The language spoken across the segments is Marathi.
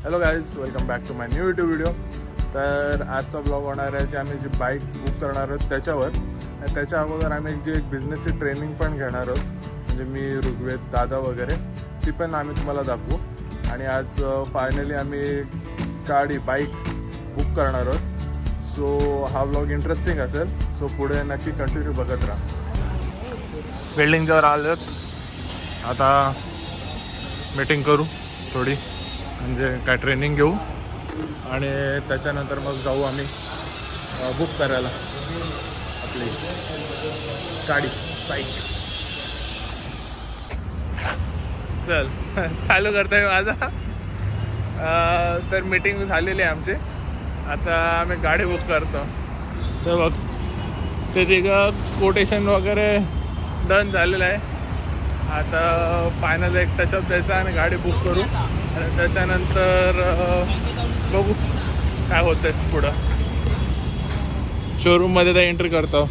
Hello guys, welcome back to my new YouTube video. तर आजचा ब्लॉग होणार आहे जे आम्ही जी बाईक बुक करणार आहोत त्याच्यावर. आणि त्याच्या अगोदर आम्ही एक बिझनेसची ट्रेनिंग पण घेणार आहोत, म्हणजे मी, ऋग्वेद, दादा वगैरे, ती पण आम्ही तुम्हाला दाखवू. आणि आज फायनली आम्ही गाडी बाईक बुक करणार आहोत. सो हा ब्लॉग इंटरेस्टिंग असेल, सो पुढे नक्की कंटिन्यू बघत राहा. बिल्डिंगवर आलोत, आता मीटिंग करू थोडी, म्हणजे काय ट्रेनिंग घेऊ आणि त्याच्यानंतर मग जाऊ आम्ही बुक करायला आपली गाडी बाईक. चल चालू करतोय माझा. तर मीटिंग झालेली आहे आमची, आता आम्ही गाडी बुक करतो. तर बघ ते तिघं कोटेशन वगैरे डन झालेलं आहे. आता फायनल एक टचअप द्यायचा आणि गाडी बुक करू आणि त्याच्यानंतर बघू काय होतं पुढं. शोरूममध्ये तर एंट्री करतो,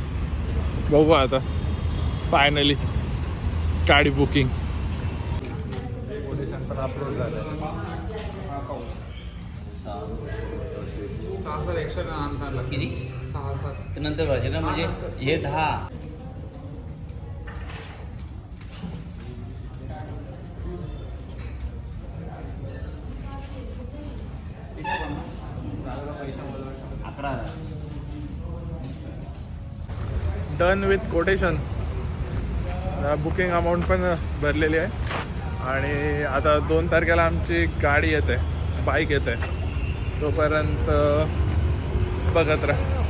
बघू आता फायनली गाडी बुकिंग. कोटेशन पण अप्रूव्ह झालं. किती 6-7 नंतर पाहिजे ना, म्हणजे हे 10. Done with quotation. Booking amount पण भरलेली आहे आणि आता 2 तारखेला आमची गाडी येते, बाईक येते. तोपर्यंत बघत राहा.